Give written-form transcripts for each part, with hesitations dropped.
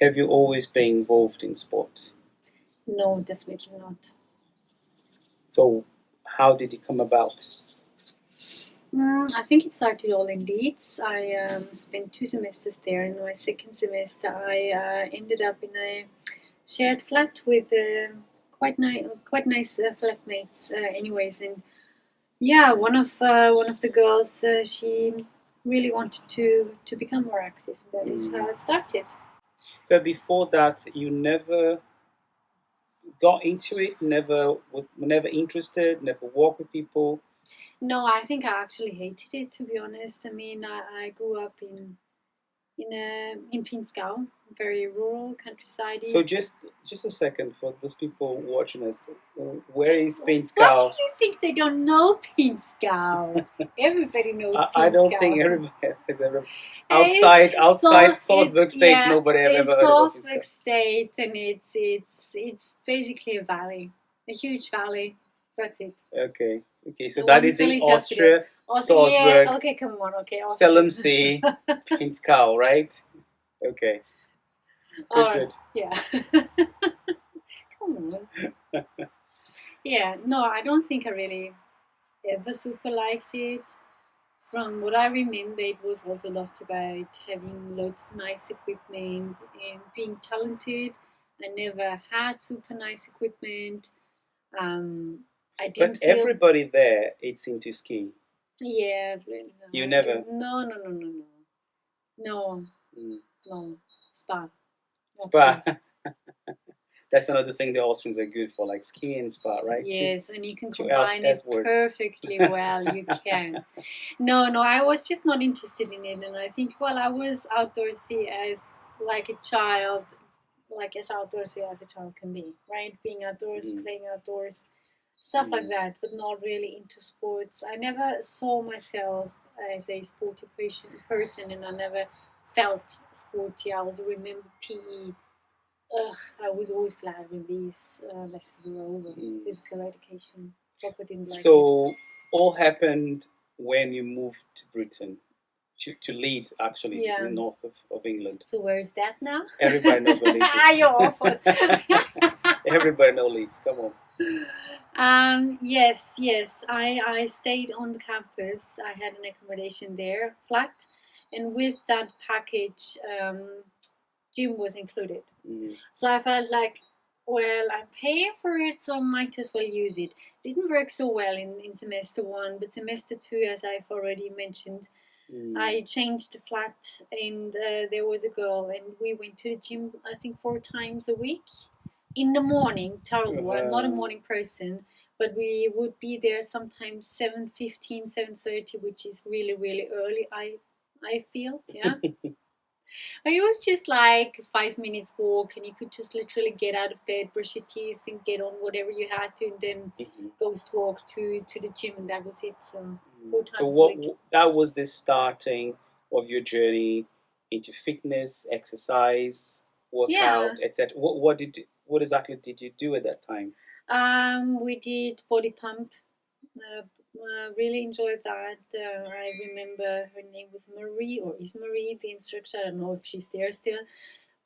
Have you always been involved in sport? No, definitely not. So how did it come about? I think it started all in Leeds. I spent 2 semesters there. In my second semester, I ended up in a shared flat with quite nice flatmates. Anyways, and yeah, one of the girls, she really wanted to become more active. That is how it started. But before that, you never got into it, never interested, never walked with people. No, I think I actually hated it, to be honest. I mean, I grew up in Pinzgau, very rural countryside. So just a second for those people watching us. Where is What do Pinzgau? you think they don't know Pinzgau? Everybody knows I don't think Pinzgau. everybody has ever Eh, outside Salzburg State. yeah, Nobody have ever it's heard about Salzburg Pinzgau. State, and it's basically a valley, a huge valley. That's it. Okay, so The that one is in village after the Austria, Also, yeah, Salzburg, okay, come on, okay, Austria. Salem See, Pinzgau, right? Okay, good, Oh, good. yeah. Come on. Yeah, no, I don't think I really ever super liked it. From what I remember, it was also a lot about having loads of nice equipment and being talented. I never had super nice equipment. Um, I But didn't feel, everybody there, it's into skiing. yeah, really, no, You I never. didn't. No, no, no, no, no, no, Mm. no, spa, not Spa. ski. That's another thing the Austrians are good for, like ski and spa, right? Yes, and you can Two S combine it words. perfectly well. You can. No, no, I was just not interested in it, and I think, well, I was outdoorsy as like a child, like as outdoorsy as a child can be, right? Being outdoors, Mm. playing outdoors, stuff like Mm. that, but not really into sports. I never saw myself as a sporty person, and I never felt sporty. I also remember PE. Ugh, I was always glad when these lessons were over. Mm. Physical education, proper didn't like it. So all happened when you moved to Britain, to Leeds, actually, Yeah. in the north of England. So where is that now? Everybody knows where Leeds is. You're awful. Everybody knows Leeds. Come on. Yes, yes. I stayed on the campus. I had an accommodation there, flat, and with that package, gym was included. Mm. So I felt like, well, I'm paying for it, so I might as well use it. Didn't work so well in semester one, but semester two, as I've already mentioned, I changed the flat, and there was a girl, and we went to the gym, I think 4 times a week in the morning. Terrible. I'm not a morning person, but we would be there sometimes 7:15, 7:30, which is really, really early. I feel, yeah. But it was just like 5 minutes walk, and you could just literally get out of bed, brush your teeth, and get on whatever you had to, and then ghost walk to the gym, and that was it. So 4 times So a week. that was the starting of your journey into fitness, exercise, workout, etc. What exactly did you do at that time? We did body pump. Really enjoyed that. I remember her name was Marie, or is Marie the instructor? I don't know if she's there still.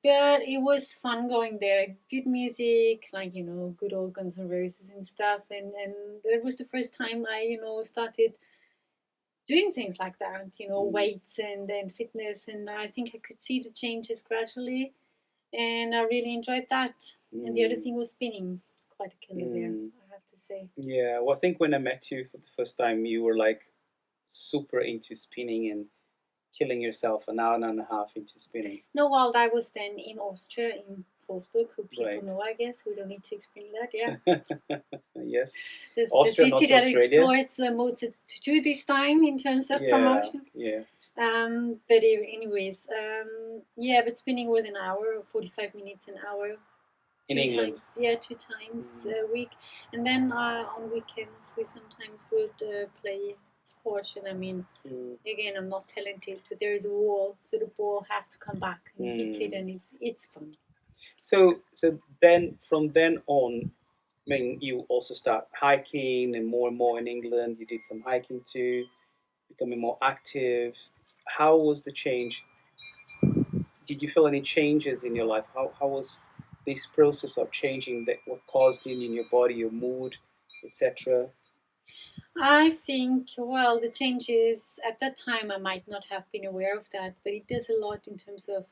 But it was fun going there. Good music, like, good old Guns N' Roses and stuff. And it was the first time I, started doing things like that, weights and fitness. And I think I could see the changes gradually. And I really enjoyed that. And the other thing was spinning. Quite a killer there, I have to say. Yeah, well, I think when I met you for the first time, you were like super into spinning and killing yourself an hour and a half into spinning. No, well, I was then in Austria, in Salzburg, who people Right. know, I guess. We don't need to explain that, yeah. Yes. The Austria, city not that Australia. exploits Mozart to this time in terms of promotion. Yeah. But anyways, yeah, but spinning was an hour, 45 minutes an hour. In England? Times, yeah, 2 times a week. And then on weekends, we sometimes would play squash. And I mean, again, I'm not talented, but there is a wall, so the ball has to come back and hit it, and it's fun. So then, from then on, I mean, you also start hiking and more in England. You did some hiking too, becoming more active. How was the change did you feel any changes in your life? How was this process of changing, that what caused it in your body, your mood, etc.? I think, well, the changes at that time, I might not have been aware of that, but it does a lot in terms of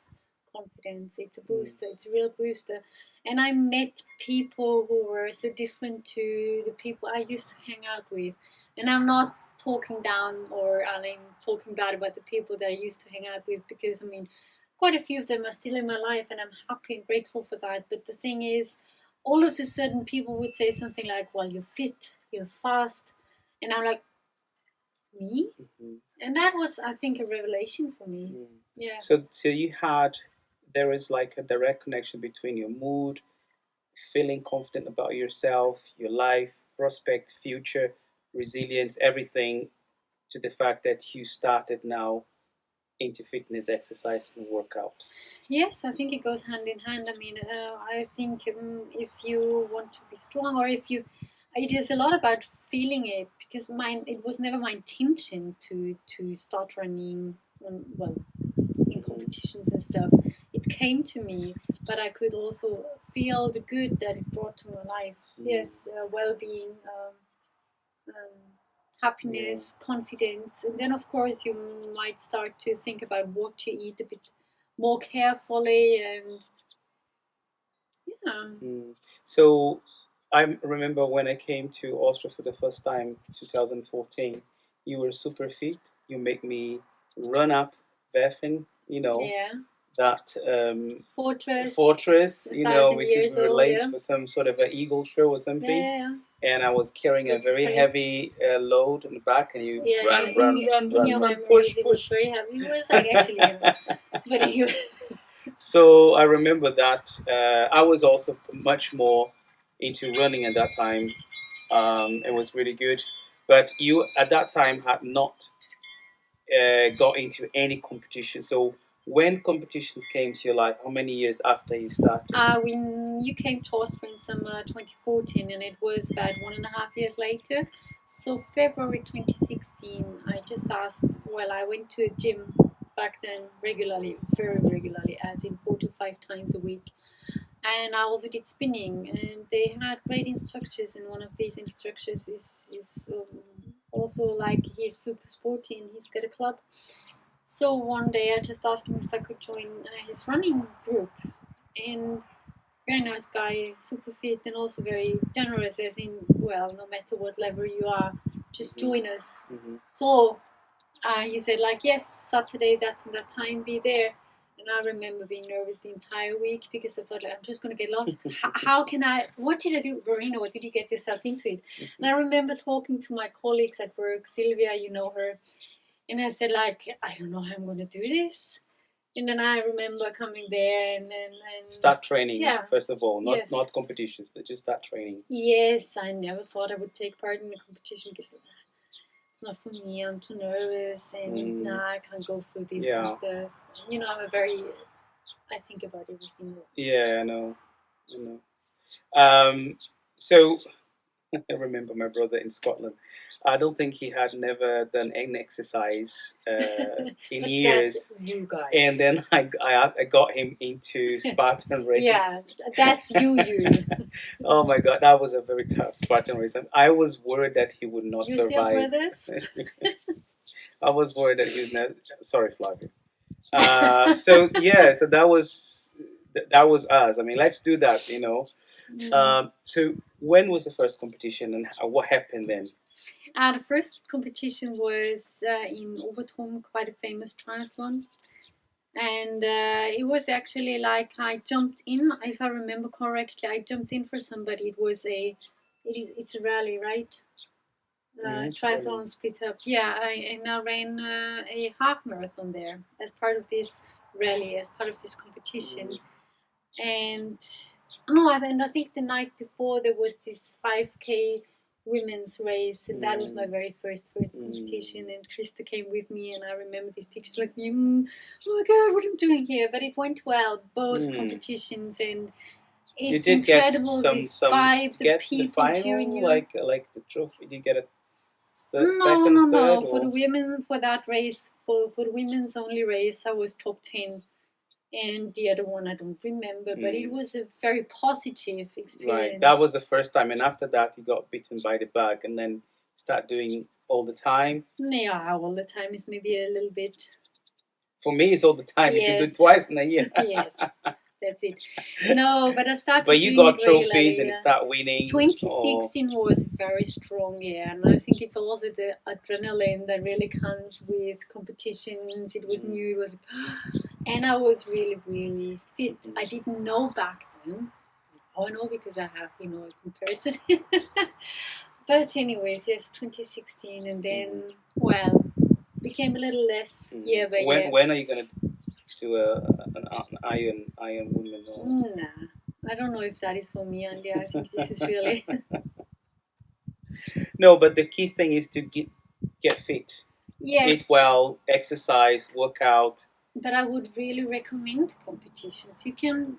confidence. It's a booster, it's a real booster. And I met people who were so different to the people I used to hang out with. And I'm not talking down or I'm talking bad about the people that I used to hang out with, because I mean, quite a few of them are still in my life and I'm happy and grateful for that. But the thing is, all of a sudden people would say something like, well, you're fit, you're fast. And I'm like, me? Mm-hmm. And that was, I think, a revelation for me. Mm. Yeah. So there is like a direct connection between your mood, feeling confident about yourself, your life, prospect, future, resilience, everything, to the fact that you started now into fitness, exercise, and workout. Yes, I think it goes hand in hand. I mean, I think if you want to be strong, or if you, it is a lot about feeling it, because it was never my intention to start running, well, in competitions and stuff. It came to me, but I could also feel the good that it brought to my life. Yes, well-being, happiness, confidence, and then of course you might start to think about what to eat a bit more carefully, and So I remember when I came to Austria for the first time, 2014. You were super fit. You make me run up Werfen, that fortress, we were late for some sort of an eagle show or something. And I was carrying a very heavy load in the back, and you run, push. It was very heavy. It was like actually heavy. But anyway. So I remember that I was also much more into running at that time. It was really good. But you at that time had not got into any competition. So when competitions came to your life, how many years after you started? When you came to Austria in summer 2014, and it was about 1.5 years later. So February 2016, I just asked, well, I went to a gym back then regularly, very regularly, as in 4 to 5 times a week. And I also did spinning, and they had great instructors, and one of these instructors is also like, he's super sporty and he's got a club. So one day I just asked him if I could join his running group, and very nice guy, super fit, and also very generous, as in, well, no matter what level you are, just join us. Mm-hmm. So he said, like, yes, Saturday, that time, be there. And I remember being nervous the entire week, because I thought, like, I'm just going to get lost. How can I, what did I do? Verena, what did you get yourself into it? And I remember talking to my colleagues at work, Sylvia, you know her, and I said, like, I don't know how I'm going to do this. And then I remember coming there and start training, first of all, not competitions, but just start training. Yes, I never thought I would take part in a competition, because it's not for me. I'm too nervous, and I can't go through this and stuff. I think about everything. Yeah, I know. So I remember my brother in Scotland. I don't think he had never done any exercise in years. That's you guys. And then I got him into Spartan race. Yeah, that's you. Oh my God, that was a very tough Spartan race. And I was worried that he would not survive. You brothers? I was worried that he was not. Sorry, Flavia. So that was us. I mean, let's do that, So when was the first competition, and what happened then? The first competition was in Obertrum, quite a famous triathlon. And it was actually like, I jumped in, if I remember correctly, I jumped in for somebody. It's a rally, right? Triathlon split up. Yeah, I ran a half marathon there as part of this rally, as part of this competition. And I think the night before there was this 5K women's race, and that was my very first competition. And Krista came with me, and I remember these pictures like, oh my God, what am I doing here? But it went well, both competitions, and it's incredible. This vibe, the people cheering you. Like the trophy. Did you get a second, no. Third, for the women, for that race, for the women's only race, I was top 10. and the other one I don't remember, but it was a very positive experience. Right, that was the first time, and after that you got bitten by the bug, and then start doing all the time. Yeah, all the time is maybe a little bit. For me, it's all the time. If you do it twice in a year. Yes, that's it. No, but I started. But you got trophies and start winning. 2016 was a very strong year, and I think it's also the adrenaline that really comes with competitions. It was new, it was, and I was really, really fit. I didn't know back then. I know because I have, a comparison. But anyways, yes, 2016, and then became a little less year by year. When are you gonna do an Iron Woman? Nah, I don't know if that is for me, Andy. I think this is really. No, but the key thing is to get fit. Yes. Eat well, exercise, work out. But I would really recommend competitions.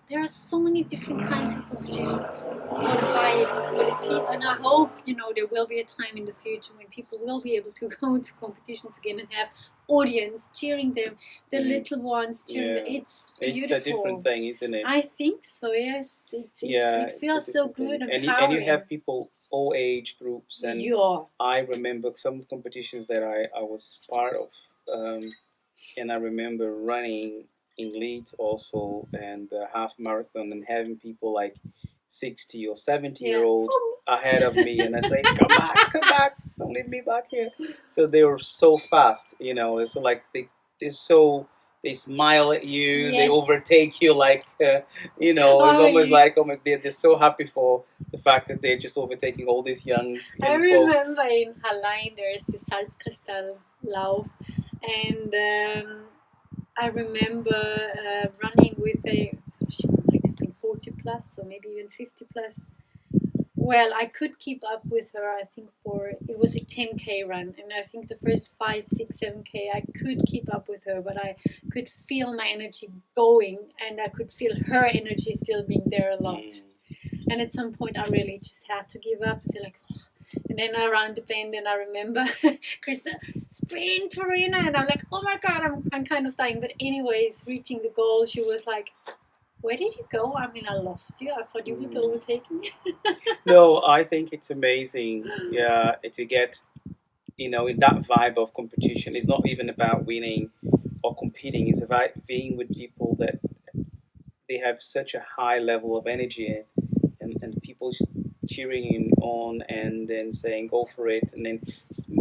There are so many different kinds of competitions for the fight, for the people, and I hope, there will be a time in the future when people will be able to go to competitions again and have audience cheering them, the little ones cheering them. It's beautiful. It's a different thing, isn't it? I think so, yes. It feels so good and empowering. And you have people all age groups, and I remember some competitions that I was part of. And I remember running in Leeds also, and half marathon, and having people like 60 or 70-year-olds ahead of me, and I say, come back, don't leave me back here. So they were so fast, it's like they smile at you, they overtake you like, it's almost like, they're so happy for the fact that they're just overtaking all these young folks. I remember in Hallein there's the Salzkristall-Lauf, and I remember running with she might have been 40 plus, or maybe even 50 plus. Well, I could keep up with her, I think, it was a 10K run, and I think the first 5, 6, 7K I could keep up with her, but I could feel my energy going, and I could feel her energy still being there a lot. And at some point I really just had to give up, and like, and then around the bend, and I remember Krista, sprint, Verena, and I'm like, oh my God, I'm kind of dying. But anyways, reaching the goal, she was like, where did you go? I mean, I lost you. I thought you would overtake me. No, I think it's amazing, to get, in that vibe of competition. It's not even about winning or competing. It's about being with people that they have such a high level of energy, and people cheering you on and then saying go for it. And then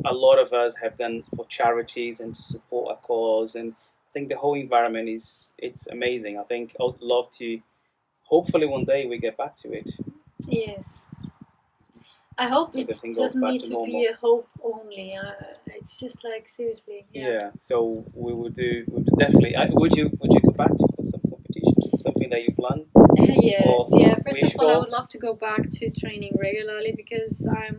a lot of us have done for charities and to support a cause, and I think the whole environment it's amazing. I think I'd love to, hopefully one day we get back to it. Yes. I hope it doesn't need to be a hope only. It's just like, seriously. Yeah. So we would definitely. Would you go back to some competition? Something that you plan? Yes. Yeah. First of all, I would love to go back to training regularly, because I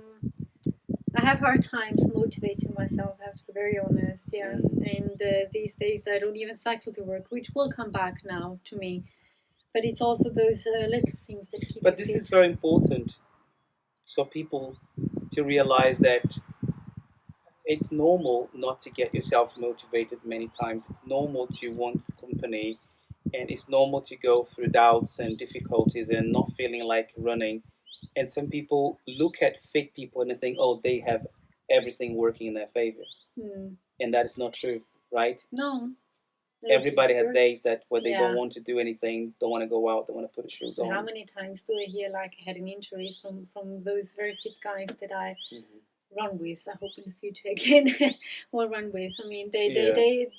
have hard times motivating myself. I have to be very honest. Yeah. And these days I don't even cycle to work, which will come back now to me. But it's also those little things that keep. But this is very important. So people to realize that it's normal not to get yourself motivated many times. It's normal to want company, and it's normal to go through doubts and difficulties and not feeling like running. And some people look at fit people and they think, oh, they have everything working in their favor. And that is not true, right? No. Everybody has days where they don't want to do anything, don't want to go out, don't want to put the shoes on. How many times do I hear like I had an injury from those very fit guys that I run with? I hope in the future again will run with. I mean, they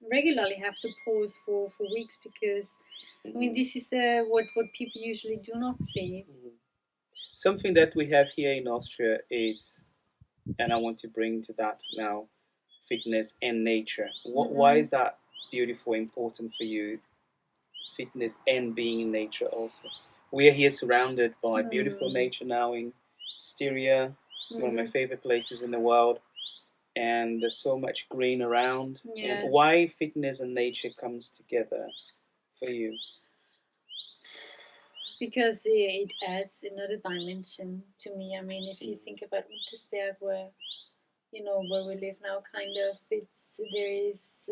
regularly have to pause for weeks, because I mean, this is what people usually do not see. Something that we have here in Austria is, and I want to bring to that now, fitness and nature. Why is that beautiful, important for you? Fitness and being in nature also. We are here surrounded by beautiful nature now in Styria, one of my favorite places in the world, and there's so much green around. Yes. And why fitness and nature comes together for you? Because it adds another dimension to me. I mean, if you think about Untersberg, where we live now, kind of, there is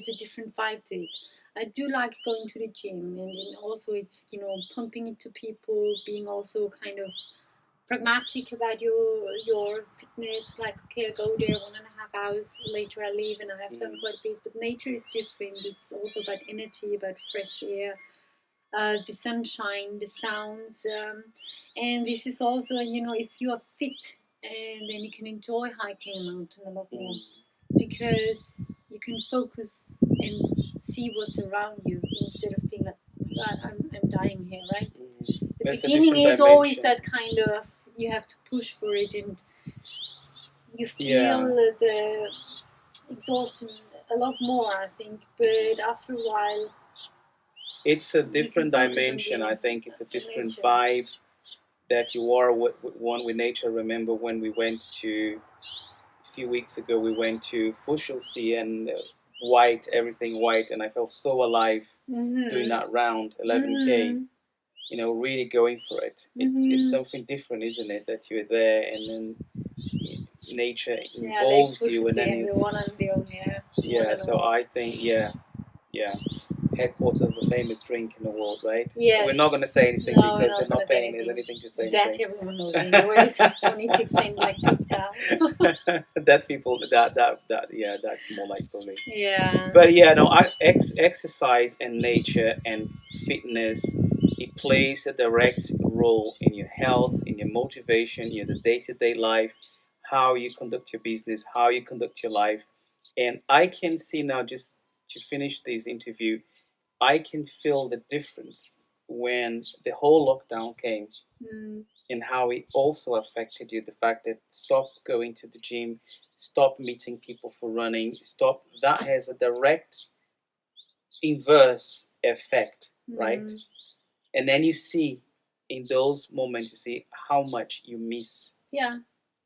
a different vibe to it. I do like going to the gym, and also it's pumping it to people, being also kind of pragmatic about your fitness. Like, okay, I go there 1.5 hours later, I leave, and I have done quite a bit. But nature is different. It's also about energy, about fresh air, the sunshine, the sounds, and this is also, if you are fit, and then you can enjoy hiking a mountain a lot more, because you can focus and see what's around you instead of being like, oh my God, I'm dying here, right? The That's beginning is always that kind of, you have to push for it, and you feel the exhaustion a lot more, I think. But after a while, it's a different dimension. I think it's a different vibe that you are one with nature. Remember when we went to, a few weeks ago, we went to Fushel and white, everything white, and I felt so alive doing that round 11K. Really going for it. It's something different, isn't it? That you're there, and then nature involves you, and then it's So I think, headquarters of a famous drink in the world, right? Yes. We're not going to say anything because they're not paying us anything to say that anything. Everyone knows anyways. Don't need to explain like pizza. That people that's more like for me. Yeah. But exercise and nature and fitness, it plays a direct role in your health, in your motivation, in the day-to-day life, how you conduct your business, how you conduct your life. And I can see now, just to finish this interview, I can feel the difference when the whole lockdown came, and how it also affected you. The fact that stop going to the gym, stop meeting people for running, that has a direct inverse effect, right? And then you see in those moments, you see how much you miss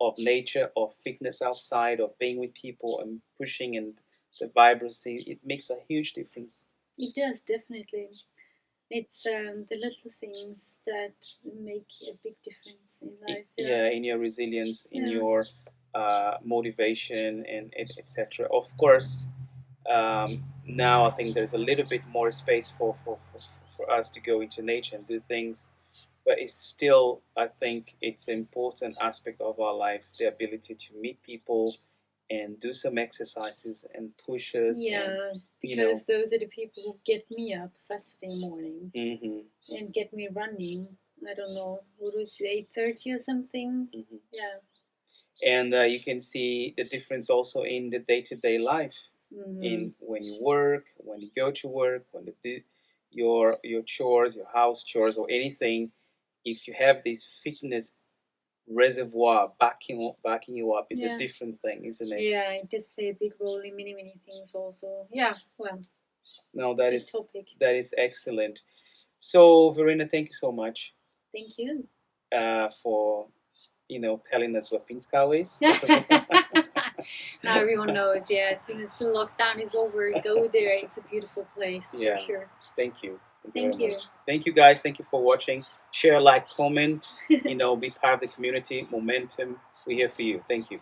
of nature, of fitness outside, of being with people and pushing, and the vibrancy. It makes a huge difference. It does, definitely. It's the little things that make a big difference in life. In your resilience, in your motivation, and etc. Of course, now I think there's a little bit more space for us to go into nature and do things, but it's still, I think it's an important aspect of our lives, the ability to meet people and do some exercises and push us. Because those are the people who get me up Saturday morning and get me running. I don't know, what was it, 8:30 or something? And you can see the difference also in the day-to-day life, in when you work, when you go to work, when you do your chores, your house chores, or anything. If you have this fitness reservoir backing you up, is a different thing, isn't it? Yeah, it does play a big role in many things also. Yeah, well. No, that is excellent. So, Verena, thank you so much. Thank you. For telling us what Pinskau is. Now everyone knows. Yeah, as soon as the lockdown is over, go there. It's a beautiful place, for sure. Thank you. Thank you. Thank you, guys. Thank you for watching. Share, like, comment. Be part of the community. Momentum. We're here for you. Thank you.